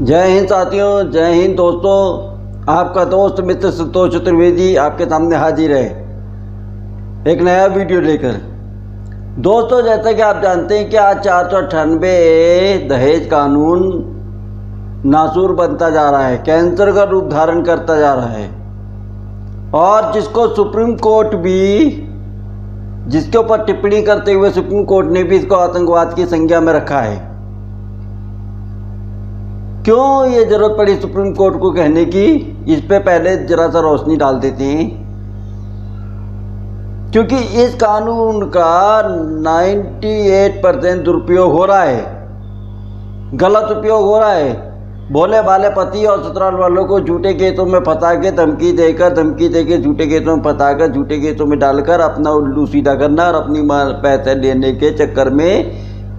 जय हिंद साथियों, जय हिंद दोस्तों। आपका दोस्त मित्र संतोष चतुर्वेदी आपके सामने हाजिर है एक नया वीडियो लेकर। दोस्तों, जैसा कि आप जानते हैं कि आज 498 दहेज कानून नासूर बनता जा रहा है, कैंसर का रूप धारण करता जा रहा है, और जिसको सुप्रीम कोर्ट भी, जिसके ऊपर टिप्पणी करते हुए सुप्रीम कोर्ट ने भी इसको आतंकवाद की संज्ञा में रखा है। क्यों ये जरूरत पड़ी सुप्रीम कोर्ट को कहने की, इस पे पहले जरा सा रोशनी डाल देते हैं। क्योंकि इस कानून का 98% दुरुपयोग हो रहा है, गलत उपयोग हो रहा है। भोले भाले पति और ससुराल वालों को झूठे केसों में फंसा के, धमकी देकर झूठे केसों में फंसाकर, झूठे केसों में डालकर अपना उल्लू सीधा करना और अपनी पैसे लेने के चक्कर में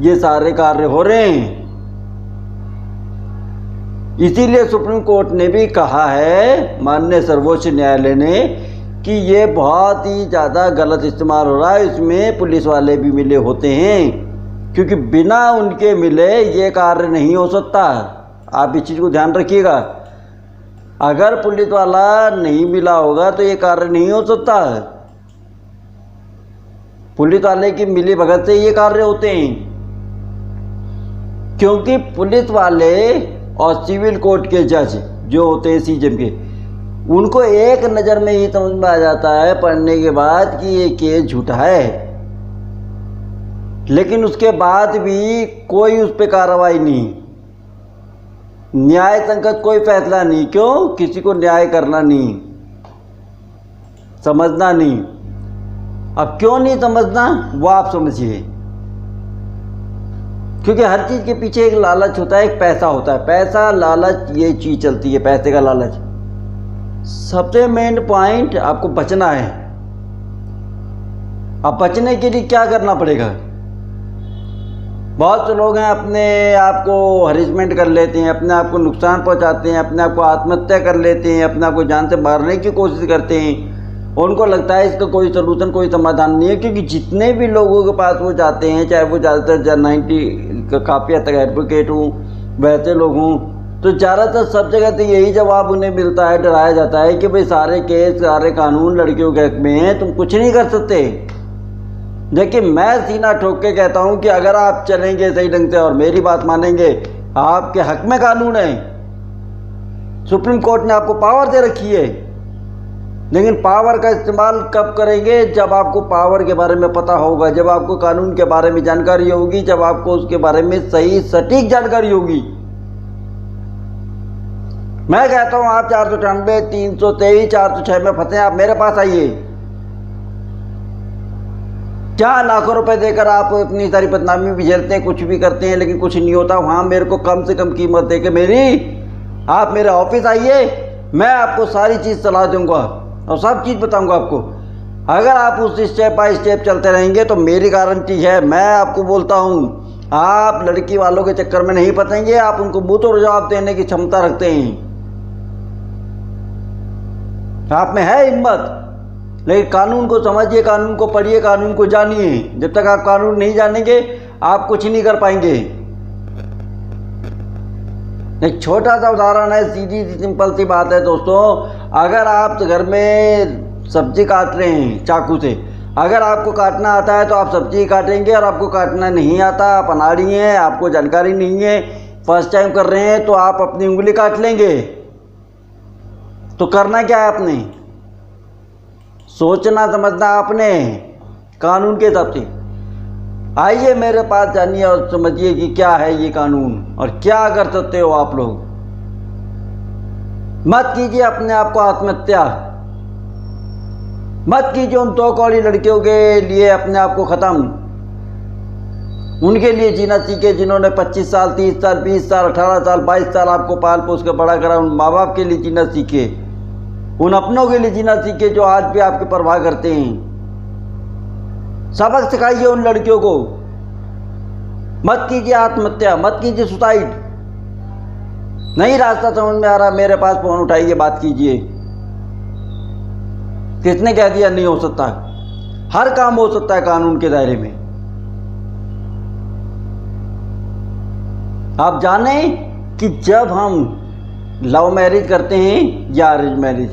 ये सारे कार्य हो रहे हैं। इसीलिए सुप्रीम कोर्ट ने भी कहा है, माननीय सर्वोच्च न्यायालय ने, कि ये बहुत ही ज़्यादा गलत इस्तेमाल हो रहा है। इसमें पुलिस वाले भी मिले होते हैं, क्योंकि बिना उनके मिले ये कार्य नहीं हो सकता। आप इस चीज़ को ध्यान रखिएगा। अगर पुलिस वाला नहीं मिला होगा तो ये कार्य नहीं हो सकता। पुलिस वाले की मिली भगत से ये कार्य होते हैं, क्योंकि पुलिस वाले और सिविल कोर्ट के जज जो होते हैं सीजेएम के, उनको एक नज़र में ही समझ में आ जाता है पढ़ने के बाद कि ये केस झूठा है, लेकिन उसके बाद भी कोई उस पर कार्रवाई नहीं, न्याय संगत कोई फैसला नहीं। क्यों? किसी को न्याय करना नहीं, समझना नहीं। अब क्यों नहीं समझना वो आप समझिए, क्योंकि हर चीज़ के पीछे एक लालच होता है, एक पैसा होता है। पैसा, लालच, ये चीज़ चलती है, पैसे का लालच। सबसे मेन पॉइंट, आपको बचना है। अब बचने के लिए क्या करना पड़ेगा? बहुत से लोग हैं अपने आप को हरेसमेंट कर लेते हैं, अपने आप को नुकसान पहुंचाते हैं, अपने आप को आत्महत्या कर लेते हैं, अपने आप को जान से मारने की कोशिश करते हैं। उनको लगता है इसका कोई सलूशन, कोई समाधान नहीं है। क्योंकि जितने भी लोगों के पास वो जाते हैं, चाहे वो ज़्यादातर 90 काफ़ी हद तक एडवोकेट हूँ, वैसे लोग हूँ, तो ज़्यादातर सब जगह तो यही जवाब उन्हें मिलता है, डराया जाता है कि भाई सारे केस, सारे कानून लड़कियों के हक में हैं, तुम कुछ नहीं कर सकते। देखिए, मैं सीना ठोक के कहता हूँ कि अगर आप चलेंगे सही ढंग से और मेरी बात मानेंगे, आपके हक में कानून है। सुप्रीम कोर्ट ने आपको पावर दे रखी है, लेकिन पावर का इस्तेमाल कब करेंगे? जब आपको पावर के बारे में पता होगा, जब आपको कानून के बारे में जानकारी होगी, जब आपको उसके बारे में सही सटीक जानकारी होगी। मैं कहता हूं आप 498, 323, 406 में फंसे, आप मेरे पास आइए। क्या लाखों रुपए देकर आप अपनी सारी बदनामी भी झेलते हैं, कुछ भी करते हैं, लेकिन कुछ नहीं होता। वहां मेरे को कम से कम कीमत दे के आप मेरे ऑफिस आइए, मैं आपको सारी चीज़ सलाह दूंगा और सब चीज़ बताऊंगा आपको। अगर आप उस स्टेप बाय स्टेप चलते रहेंगे तो मेरी गारंटी है, मैं आपको बोलता हूं, आप लड़की वालों के चक्कर में नहीं फंसेंगे। आप उनको मुंह तोड़ जवाब देने की क्षमता रखते हैं, आप में है हिम्मत। लेकिन कानून को समझिए, कानून को पढ़िए, कानून को जानिए। जब तक आप कानून नहीं जानेंगे आप कुछ नहीं कर पाएंगे। एक छोटा सा उदाहरण है, सीधी सी सिंपल सी बात है दोस्तों। अगर आप घर में सब्जी काट रहे हैं चाकू से, अगर आपको काटना आता है तो आप सब्जी काटेंगे, और आपको काटना नहीं आता, आप अनाड़ी हैं, आपको जानकारी नहीं है, फर्स्ट टाइम कर रहे हैं, तो आप अपनी उंगली काट लेंगे। तो करना क्या है आपने? सोचना समझना आपने कानून के हिसाब से। आइए मेरे पास, जानिए और समझिए कि क्या है ये कानून और क्या कर सकते हो आप लोग। मत कीजिए अपने आप को आत्महत्या, मत कीजिए उन 2 कौड़ी लड़कियों के लिए अपने आप को ख़त्म। उनके लिए जीना सीखे जिन्होंने 25 साल, 30 साल, 20 साल, 18 साल, 22 साल आपको पाल पोस कर बड़ा करा। उन माँ बाप के लिए जीना सीखे, उन अपनों के लिए जीना सीखे जो आज भी आपकी परवाह करते हैं। सबक सिखाइए उन लड़कियों को। मत कीजिए आत्महत्या, मत कीजिए सुसाइड। नहीं रास्ता समझ में आ रहा, मेरे पास फोन उठाइए, बात कीजिए। किसने कह दिया नहीं हो सकता? हर काम हो सकता है कानून के दायरे में। आप जाने कि जब हम लव मैरिज करते हैं या अरेंज मैरिज,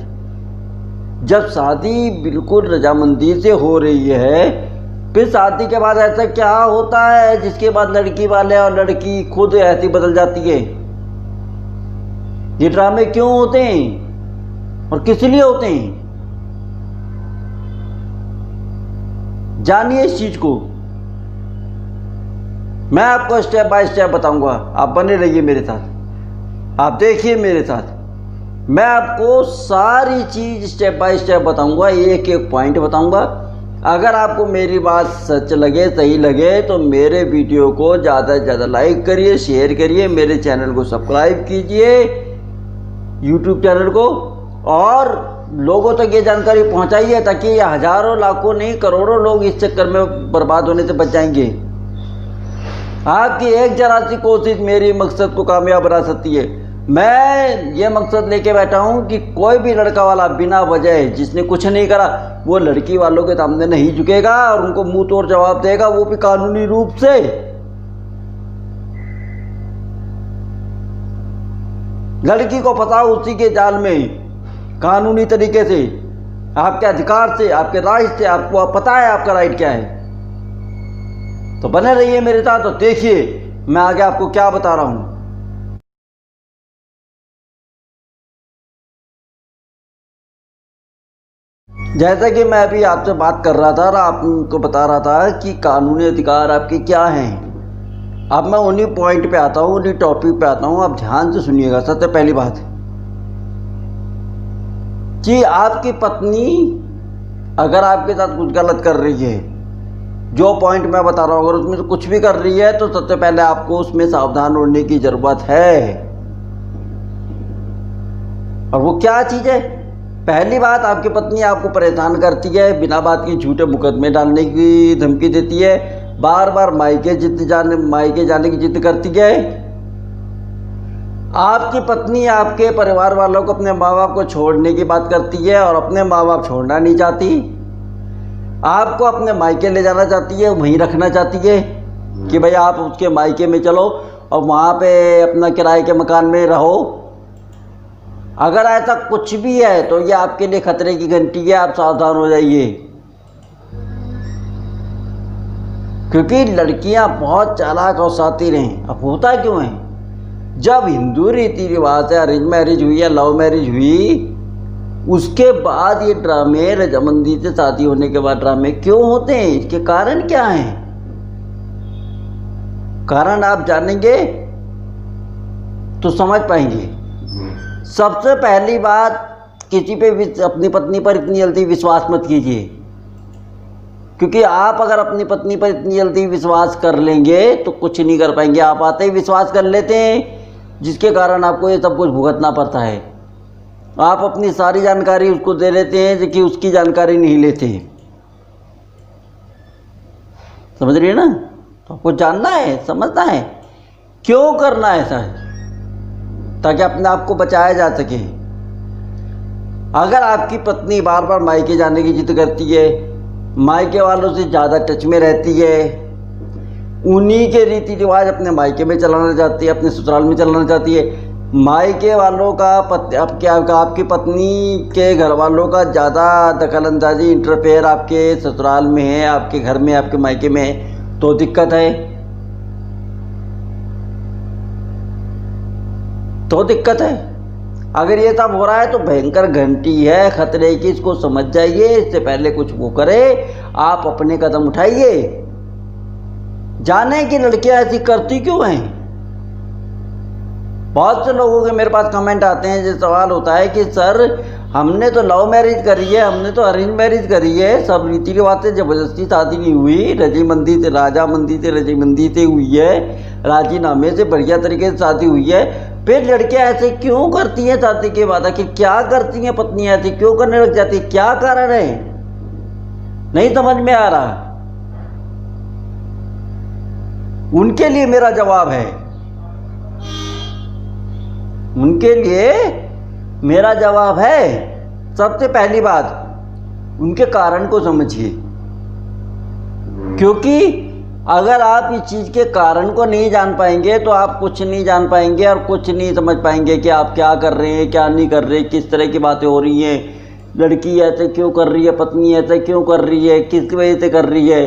जब शादी बिल्कुल रजामंदी से हो रही है, फिर शादी के बाद ऐसा क्या होता है जिसके बाद लड़की वाले और लड़की खुद ऐसी बदल जाती है? ये ड्रामे क्यों होते हैं और किस लिए होते हैं? जानिए इस चीज को, मैं आपको स्टेप बाय स्टेप बताऊंगा। आप बने रहिए मेरे साथ, आप देखिए मेरे साथ, मैं आपको सारी चीज स्टेप बाय स्टेप बताऊंगा, एक एक पॉइंट बताऊंगा। अगर आपको मेरी बात सच लगे, सही लगे, तो मेरे वीडियो को ज़्यादा से ज़्यादा लाइक करिए, शेयर करिए, मेरे चैनल को सब्सक्राइब कीजिए, यूट्यूब चैनल को, और लोगों तक ये जानकारी पहुंचाइए ताकि ये हजारों लाखों नहीं करोड़ों लोग इस चक्कर में बर्बाद होने से बच जाएंगे। आपकी एक जरा सी कोशिश मेरी मकसद को कामयाब बना सकती है। मैं ये मकसद लेके बैठा हूँ कि कोई भी लड़का वाला बिना वजह जिसने कुछ नहीं करा वो लड़की वालों के सामने नहीं झुकेगा और उनको मुंह तोड़ जवाब देगा, वो भी कानूनी रूप से। लड़की को फंसाओ उसी के जाल में, कानूनी तरीके से, आपके अधिकार से, आपके राइट से। आपको पता है आपका राइट क्या है, तो बने रहिए मेरे साथ। तो देखिए मैं आगे आपको क्या बता रहा हूं। जैसा कि मैं अभी आपसे बात कर रहा था और आपको बता रहा था कि कानूनी अधिकार आपके क्या हैं। अब मैं उन्हीं पॉइंट पे आता हूँ, उन्हीं टॉपिक पे आता हूँ। आप ध्यान से सुनिएगा। सबसे पहली बात कि आपकी पत्नी अगर आपके साथ कुछ गलत कर रही है, जो पॉइंट मैं बता रहा हूँ, अगर उसमें से कुछ भी कर रही है, तो सबसे पहले आपको उसमें सावधान होने की जरूरत है। और वो क्या चीज़ है? पहली बात, आपकी पत्नी आपको परेशान करती है, बिना बात की झूठे मुकदमे डालने की धमकी देती है, बार बार मायके जाने की जिद करती है। आपकी पत्नी आपके परिवार वालों को, अपने माँ बाप को छोड़ने की बात करती है और अपने माँ बाप छोड़ना नहीं चाहती। आपको अपने मायके ले जाना चाहती है, वहीं रखना चाहती है कि भाई आप उसके मायके में चलो और वहाँ पे अपना किराए के मकान में रहो। अगर ऐसा कुछ भी है तो ये आपके लिए खतरे की घंटी है, आप सावधान हो जाइए। क्योंकि लड़कियां बहुत चालाक और शातिर हैं। अब होता क्यों है, जब हिंदू रीति रिवाज से अरेंज मैरिज हुई या लव मैरिज हुई, उसके बाद ये ड्रामे, रजामंदी से शादी होने के बाद ड्रामे क्यों होते हैं? इसके कारण क्या हैं? कारण आप जानेंगे तो समझ पाएंगे। सबसे पहली बात, किसी पे भी अपनी पत्नी पर इतनी जल्दी विश्वास मत कीजिए, क्योंकि आप अगर अपनी पत्नी पर इतनी जल्दी विश्वास कर लेंगे तो कुछ नहीं कर पाएंगे। आप आते ही विश्वास कर लेते हैं, जिसके कारण आपको ये सब कुछ भुगतना पड़ता है। आप अपनी सारी जानकारी उसको दे देते हैं, जबकि उसकी जानकारी नहीं लेते। समझ रही है ना? तो आपको जानना है, समझना है क्यों करना है ऐसा है, ताकि अपने आप को बचाया जा सके। अगर आपकी पत्नी बार बार मायके जाने की जिद करती है, मायके वालों से ज़्यादा टच में रहती है, उन्हीं के रीति रिवाज अपने मायके में चलाना चाहती है, अपने ससुराल में चलाना चाहती है, मायके वालों का आपकी पत्नी के घर वालों का ज़्यादा दखल अंदाजी, इंटरफेयर आपके ससुराल में है, आपके घर में, आपके मायके में है, तो दिक्कत है। तो दिक्कत है। अगर ये सब हो रहा है तो भयंकर घंटी है खतरे की, इसको समझ जाइए। इससे पहले कुछ वो करे, आप अपने कदम उठाइए। जाने की लड़कियां ऐसी करती क्यों हैं? बहुत से लोगों के मेरे पास कमेंट आते हैं, जो सवाल होता है कि सर हमने तो लव मैरिज करी है, हमने तो अरेंज मैरिज करी है, सब रीति रिवाज से जबरदस्ती शादी नहीं हुई, रजामंदी से रजामंदी से हुई है, राजीनामे से बढ़िया तरीके से शादी हुई है, फिर लड़कियां ऐसे क्यों करती हैं शादी के बाद? कि क्या करती हैं पत्नियां ऐसी क्यों करने लग जाती, क्या कारण है? नहीं समझ में आ रहा। उनके लिए मेरा जवाब है, उनके लिए मेरा जवाब है। सबसे पहली बात, उनके कारण को समझिए। क्योंकि अगर आप इस चीज़ के कारण को नहीं जान पाएंगे तो आप कुछ नहीं जान पाएंगे और कुछ नहीं समझ पाएंगे कि आप क्या कर रहे हैं, क्या नहीं कर रहे, किस तरह की बातें हो रही हैं, लड़की ऐसे क्यों कर रही है, पत्नी ऐसे क्यों कर रही है, किस वजह से कर रही है,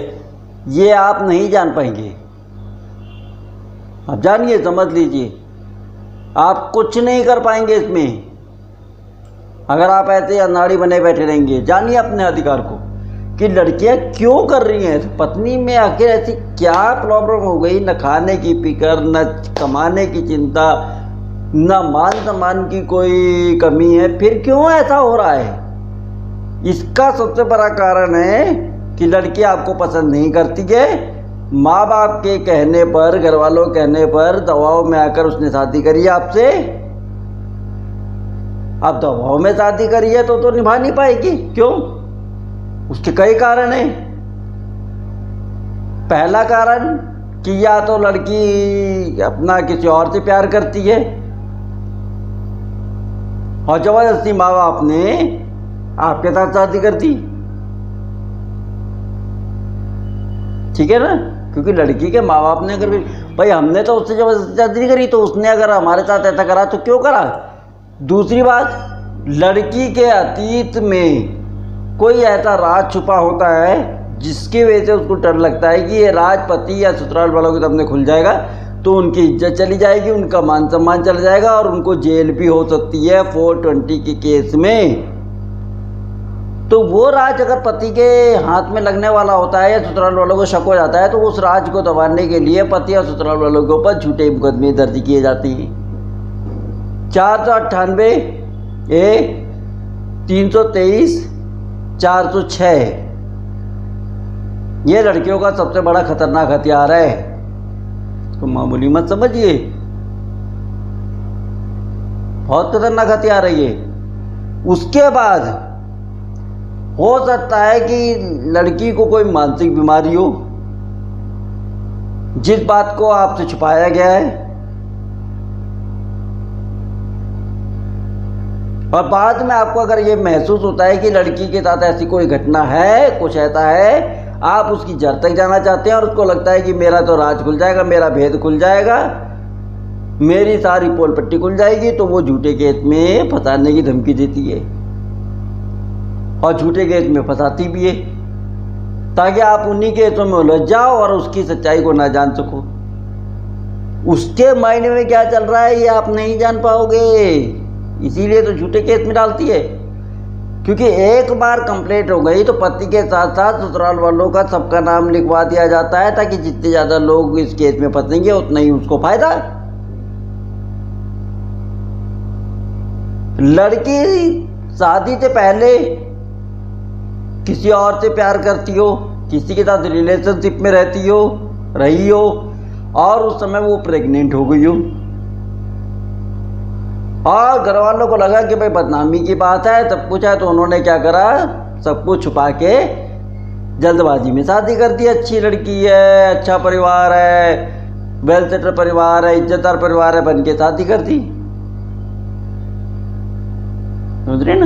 ये आप नहीं जान पाएंगे। आप जानिए, समझ लीजिए, आप कुछ नहीं कर पाएंगे इसमें अगर आप ऐसे अनाड़ी बने बैठे रहेंगे। जानिए अपने अधिकार को कि लड़कियां क्यों कर रही हैं, पत्नी में आखिर ऐसी क्या प्रॉब्लम हो गई, न खाने की फिक्र, न कमाने की चिंता, न मान सम्मान की कोई कमी है, फिर क्यों ऐसा हो रहा है। इसका सबसे बड़ा कारण है कि लड़की आपको पसंद नहीं करती है। माँ बाप के कहने पर, घर वालों के कहने पर दबाव में आकर उसने शादी करी आपसे। आप दबाव में शादी करी है तो निभा नहीं पाएगी। क्यों? उसके कई कारण हैं। पहला कारण कि या तो लड़की अपना किसी और से प्यार करती है और जबरदस्ती माँ बाप ने आपके साथ शादी कर दी। ठीक है ना, क्योंकि लड़की के माँ बाप ने अगर भाई हमने तो उससे जबरदस्ती शादी नहीं करी, तो उसने अगर हमारे साथ ऐसा करा तो क्यों करा। दूसरी बात, लड़की के अतीत में कोई ऐसा राज छुपा होता है जिसकी वजह से उसको डर लगता है कि ये राज पति या ससुराल वालों के सामने खुल जाएगा तो उनकी इज्जत चली जाएगी, उनका मान सम्मान चला जाएगा और उनको जेल भी हो सकती है 420 के केस में। तो वो राज अगर पति के हाथ में लगने वाला होता है या ससुराल वालों को शक हो जाता है तो उस राज को दबाने के लिए पति और ससुराल वालों के ऊपर झूठे मुकदमे दर्ज किए जाते हैं। 498 ए 323 406 ये लड़कियों का सबसे बड़ा खतरनाक हथियार है। तो मामूली मत समझिए, बहुत खतरनाक हथियार है ये। उसके बाद हो सकता है कि लड़की को कोई मानसिक बीमारी हो जिस बात को आपसे छुपाया गया है, और बाद में आपको अगर ये महसूस होता है कि लड़की के साथ ऐसी कोई घटना है, कुछ ऐसा है, आप उसकी जड़ तक जाना चाहते हैं और उसको लगता है कि मेरा तो राज खुल जाएगा, मेरा भेद खुल जाएगा, मेरी सारी पोल पट्टी खुल जाएगी, तो वो झूठे केस में फंसाने की धमकी देती है और झूठे केस में फंसाती भी है ताकि आप उन्हीं केसों में उलझ जाओ और उसकी सच्चाई को ना जान सको। उसके मायने में क्या चल रहा है ये आप नहीं जान पाओगे, इसीलिए तो झूठे केस में डालती है। क्योंकि एक बार कंप्लेंट हो गई तो पति के साथ साथ ससुराल वालों का सबका नाम लिखवा दिया जाता है ताकि जितने ज़्यादा लोग इस केस में फंसेंगे उतना ही उसको फायदा। लड़की शादी से पहले किसी और से प्यार करती हो, किसी के साथ रिलेशनशिप में रही हो और उस समय वो प्रेग्नेंट हो गई हो और घर वालों को लगा कि भाई बदनामी की बात है, सब कुछ है, तो उन्होंने क्या करा, सब कुछ छुपा के जल्दबाजी में शादी कर दी। अच्छी लड़की है, अच्छा परिवार है, वेल सेटल परिवार है, इज्जतदार परिवार है, बन के शादी कर दी। समझ रहे ना।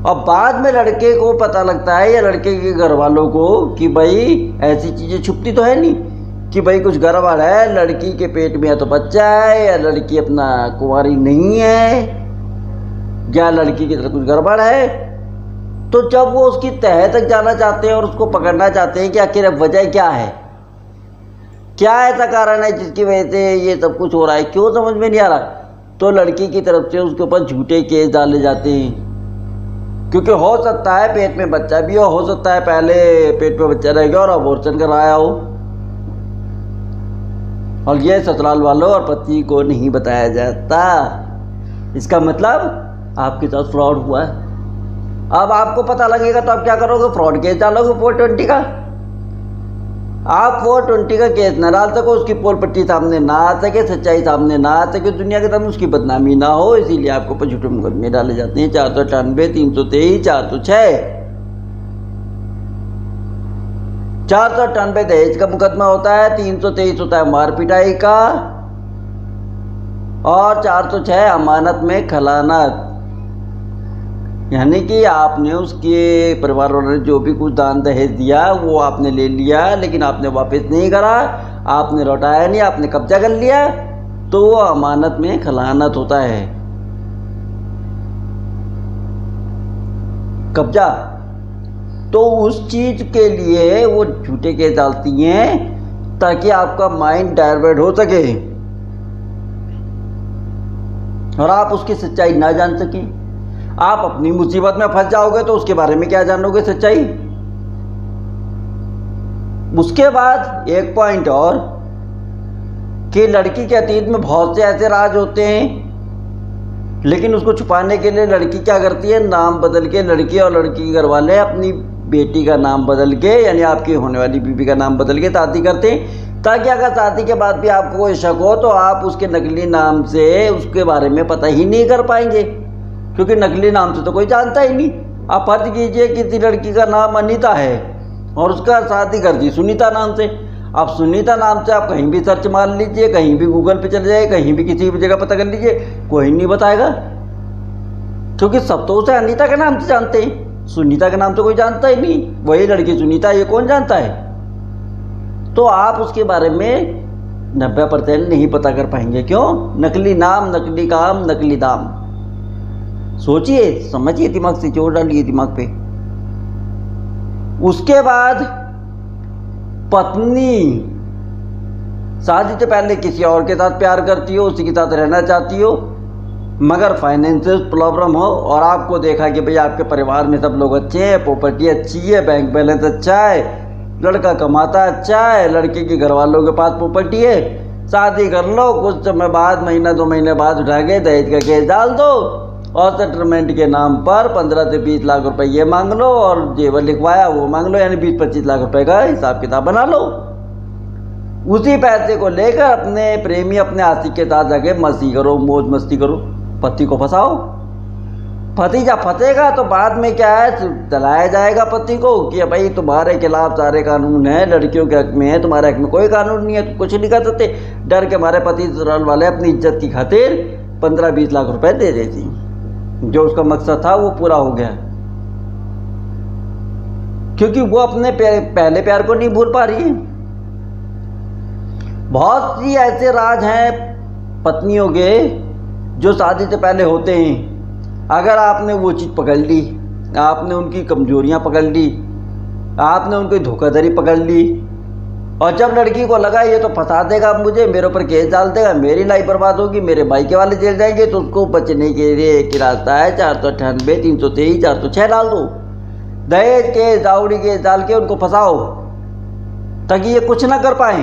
और बाद में लड़के को पता लगता है या लड़के के घर वालों को कि भाई ऐसी चीज़ें छुपती तो है नहीं कि भाई कुछ गड़बड़ है, लड़की के पेट में या तो बच्चा है या लड़की अपना कुंवारी नहीं है या लड़की की तरफ कुछ गड़बड़ है। तो जब वो उसकी तह तक जाना चाहते हैं और उसको पकड़ना चाहते हैं कि आखिर वजह क्या है, क्या ऐसा कारण है जिसकी वजह से ये सब कुछ हो रहा है, क्यों समझ में नहीं आ रहा, तो लड़की की तरफ से उसके ऊपर झूठे केस डाले जाते हैं। क्योंकि हो सकता है पेट में बच्चा भी हो सकता है पहले पेट में बच्चा रह गया और अबॉर्शन कराया हो और ये ससुराल वालों और पति को नहीं बताया जाता। इसका मतलब आपके साथ फ्रॉड हुआ है। अब आपको पता लगेगा तो आप क्या करोगे, फ्रॉड केस डालोगे 420 का। आप 420 का केस ना डाल सको, उसकी पोल पट्टी सामने ना आ सके, सच्चाई सामने ना आ सके, दुनिया के सामने उसकी बदनामी ना हो, इसीलिए आपको ऊपर झूठे मुकदमे डाले जाते हैं। 498 323 406 498 दहेज का मुकदमा होता है, 323 होता है मार पिटाई का और 406 अमानत में खयानत। यानी कि आपने उसके परिवार वालों ने जो भी कुछ दान दहेज दिया वो आपने ले लिया, लेकिन आपने वापस नहीं करा, आपने लौटाया नहीं, आपने कब्जा कर लिया, तो वो अमानत में खयानत होता है। कब्जा। तो उस चीज के लिए वो झूठे केस डालती हैं ताकि आपका माइंड डाइवर्ट हो सके और आप उसकी सच्चाई ना जान सकें। आप अपनी मुसीबत में फंस जाओगे तो उसके बारे में क्या जानोगे सच्चाई। उसके बाद एक पॉइंट और कि लड़की के अतीत में बहुत से ऐसे राज होते हैं, लेकिन उसको छुपाने के लिए लड़की क्या करती है, नाम बदल के, लड़की और लड़की के घर वाले अपनी बेटी का नाम बदल के, यानी आपकी होने वाली बीवी का नाम बदल के शादी करते हैं, ताकि अगर शादी के बाद भी आपको कोई शक हो तो आप उसके नकली नाम से उसके बारे में पता ही नहीं कर पाएंगे, क्योंकि नकली नाम से तो कोई जानता ही नहीं। आप फर्ज कीजिए किसी लड़की का नाम अनीता है और उसका शादी कर दी सुनीता नाम से। अब सुनीता नाम से आप कहीं भी सर्च मार लीजिए, कहीं भी गूगल पे चले जाइए, कहीं भी किसी भी जगह पता कर लीजिए, कोई नहीं बताएगा, क्योंकि सब तो उसे अनीता के नाम से जानते हैं, सुनीता के नाम से कोई जानता ही नहीं। वही लड़की सुनीता, ये कौन जानता है। तो आप उसके बारे में 90% नहीं पता कर पाएंगे। क्यों? नकली नाम, नकली काम, नकली दाम। सोचिए, समझिए, दिमाग से जोर डालिए दिमाग पे। उसके बाद पत्नी शादी से पहले किसी और के साथ प्यार करती हो, उसी के साथ रहना चाहती हो, मगर फाइनेंशियल प्रॉब्लम हो और आपको देखा कि भाई आपके परिवार में सब लोग अच्छे हैं, प्रॉपर्टी अच्छी है, बैंक बैलेंस अच्छा है, लड़का कमाता अच्छा है, लड़के के घर वालों के पास प्रॉपर्टी है, शादी कर लो। कुछ समय बाद, महीना 2 महीने बाद उठा के दहेज का केस डाल दो और सेटलमेंट के नाम पर 15 से 20 लाख रुपए ये मांग लो और जेवर लिखवाया वो मांग लो, यानी 20-25 लाख रुपए का हिसाब किताब बना लो। उसी पैसे को लेकर अपने प्रेमी, अपने आशिक के साथ जाके मस्ती करो, मौज मस्ती करो, पति को फंसाओ। पति जब फंसेगा तो बाद में क्या है, चलाया जाएगा पति को कि भाई तुम्हारे खिलाफ सारे कानून हैं, लड़कियों के हक में है, तुम्हारे हक में कोई कानून नहीं है, तुम कुछ नहीं कर सकते। डर के हमारे पति वाले अपनी इज्जत की खातिर 15-20 लाख रुपए दे देती, जो उसका मकसद था वो पूरा हो गया, क्योंकि वो अपने पहले प्यार को नहीं भूल पा रही है। बहुत सी ऐसे राज हैं पत्नियों के जो शादी से पहले होते हैं। अगर आपने वो चीज़ पकड़ ली, आपने उनकी कमजोरियां पकड़ ली, आपने उनकी धोखाधड़ी पकड़ ली, और जब लड़की को लगा ये तो फंसा देगा मुझे, मेरे ऊपर केस डाल देगा, मेरी लाइफ बर्बाद होगी, मेरे भाई के वाले जेल जाएंगे, तो उसको बचने के लिए एक ही रास्ता है, 498, 323, 406 डाल दो, दहेज केस, दावड़ी केस डाल के उनको फंसाओ ताकि ये कुछ ना कर पाए।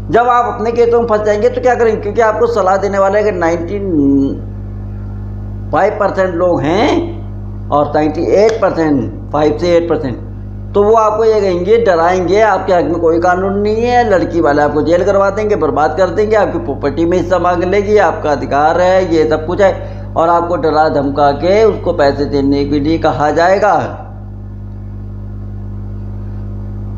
जब आप अपने केसों में फंस जाएंगे तो क्या करेंगे, क्योंकि आपको सलाह देने वाले अगर 95% लोग हैं और 98%, 5 से 8%, तो वो आपको ये कहेंगे, डराएंगे, आपके हक में कोई कानून नहीं है, लड़की वाले आपको जेल करवा देंगे, बर्बाद कर देंगे, आपकी प्रॉपर्टी में हिस्सा मांग लेगी, आपका अधिकार है, ये सब कुछ है, और आपको डरा धमका के उसको पैसे देने के लिए कहा जाएगा।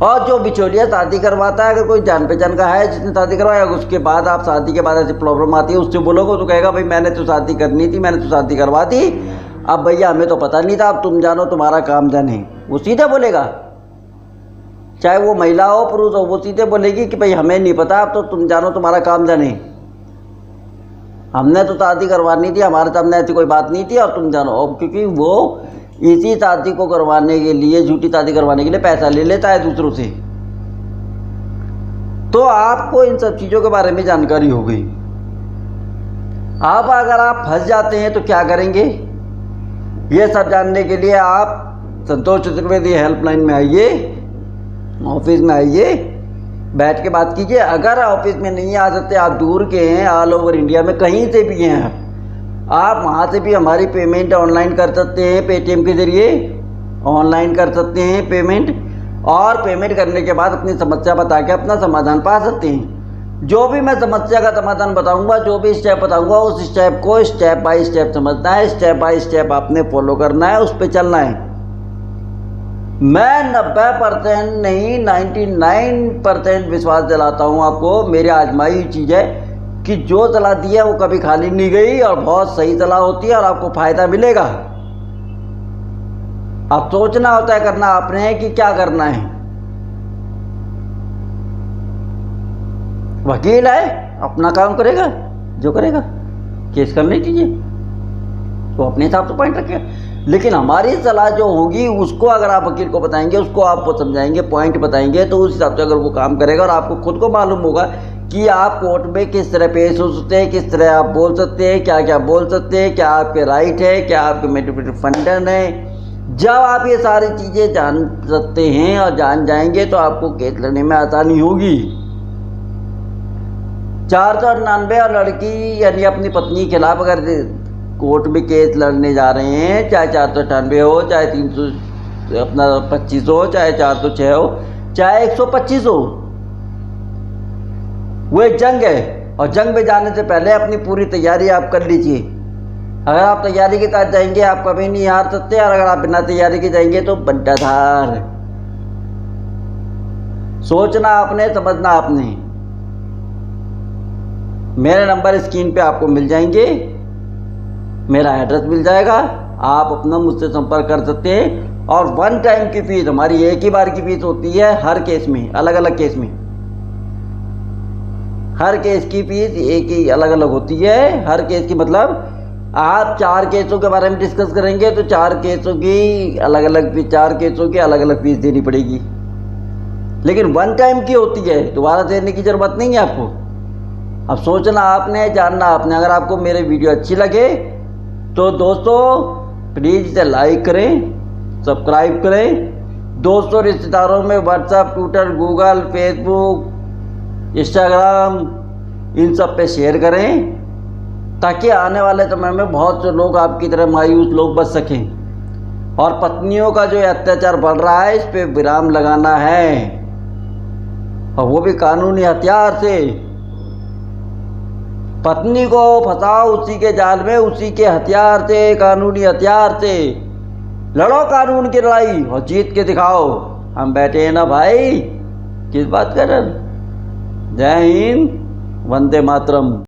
और जो बिचौलिया शादी करवाता है, अगर कोई जान पहचान का है जिसने शादी करवाया, उसके बाद आप शादी के बाद ऐसी प्रॉब्लम आती है, उससे बोलोगे तो कहेगा भाई मैंने तो शादी करनी थी, मैंने तो शादी करवा दी, अब भैया हमें तो पता नहीं था, अब तुम जानो तुम्हारा काम जाने। वो सीधे बोलेगा, चाहे वो महिला हो पुरुष हो, वो सीधे बोलेगी कि भाई हमें नहीं पता, अब तो तुम जानो तुम्हारा काम जाने, हमने तो शादी करवानी थी, हमारे सामने ऐसी कोई बात नहीं थी और तुम जानो। और क्योंकि वो इसी शादी को करवाने के लिए, झूठी शादी करवाने के लिए पैसा ले लेता है दूसरों से। तो आपको इन सब चीज़ों के बारे में जानकारी हो गई। अब अगर आप फंस जाते हैं तो क्या करेंगे, ये सब जानने के लिए आप संतोष चतुर्वेदी हेल्पलाइन में आइए, ऑफिस में आइए, बैठ के बात कीजिए। अगर ऑफिस में नहीं आ सकते, आप दूर के हैं, ऑल ओवर इंडिया में कहीं से भी हैं आप, वहाँ से भी हमारी पेमेंट ऑनलाइन कर सकते हैं, पेटीएम के ज़रिए ऑनलाइन कर सकते हैं पेमेंट, और पेमेंट करने के बाद अपनी समस्या बता के अपना समाधान पा सकते हैं। जो भी मैं समस्या का समाधान बताऊंगा, जो भी स्टेप बताऊंगा, उस स्टेप को स्टेप बाय स्टेप समझना है, स्टेप बाय स्टेप आपने फॉलो करना है, उस पर चलना है। मैं 90% नहीं 99% विश्वास दिलाता हूँ आपको, मेरी आजमाई हुई चीज़ है कि जो सलाह दी है वो कभी खाली नहीं गई और बहुत सही सलाह होती है और आपको फायदा मिलेगा। अब सोचना होता है, करना आपने है कि क्या करना है। वकील है, अपना काम करेगा, जो करेगा केस करने दीजिए, तो अपने हिसाब से पॉइंट रखेगा। लेकिन हमारी सलाह जो होगी उसको अगर आप वकील को बताएंगे, उसको आपको समझाएंगे, पॉइंट बताएंगे, तो उस हिसाब से अगर वो काम करेगा और आपको खुद को मालूम होगा कि आप कोर्ट में किस तरह पेश हो सकते हैं, किस तरह आप बोल सकते हैं, क्या क्या बोल सकते हैं, क्या आपके राइट है, क्या आपके मेडिटेटिव फंडन है। जब आप ये सारी चीज़ें जान सकते हैं और जान जाएंगे तो आपको केस लड़ने में आसानी होगी। 498 और लड़की यानी अपनी पत्नी के खिलाफ अगर कोर्ट में केस लड़ने जा रहे हैं, चाहे 498 हो, चाहे 325 हो, चाहे 406 हो, चाहे 125 हो, वो एक जंग है। और जंग में जाने से पहले अपनी पूरी तैयारी आप कर लीजिए। अगर आप तैयारी के साथ जाएंगे आप कभी नहीं हार सकते, और अगर आप बिना तैयारी के जाएंगे तो बंटाधार। सोचना आपने, समझना आपने। मेरे नंबर स्क्रीन पे आपको मिल जाएंगे, मेरा एड्रेस मिल जाएगा, आप अपना मुझसे संपर्क कर सकते हैं। और 1 टाइम की फीस, हमारी एक ही बार की फीस होती है हर केस में, अलग अलग केस में। हर केस की फीस एक ही अलग अलग होती है। हर केस की मतलब आप 4 केसों के बारे में डिस्कस करेंगे तो 4 केसों की अलग अलग फीस, 4 केसों की अलग अलग फीस देनी पड़ेगी। लेकिन 1 टाइम की होती है, दोबारा देने की जरूरत नहीं है आपको। अब सोचना आपने, जानना आपने। अगर आपको मेरे वीडियो अच्छी लगे तो दोस्तों प्लीज़ इसे लाइक करें, सब्सक्राइब करें, दोस्तों रिश्तेदारों में WhatsApp, Twitter, Google, Facebook, Instagram, इन सब पे शेयर करें, ताकि आने वाले समय में बहुत से लोग आपकी तरह मायूस लोग बच सकें। और पत्नियों का जो अत्याचार बढ़ रहा है, इस पे विराम लगाना है, और वो भी कानूनी हथियार से। पत्नी को फंसाओ उसी के जाल में, उसी के हथियार से, कानूनी हथियार से। लड़ो कानून की लड़ाई और जीत के दिखाओ। हम बैठे हैं ना भाई, किस बात कर रहे हैं। जय हिंद, वंदे मातरम।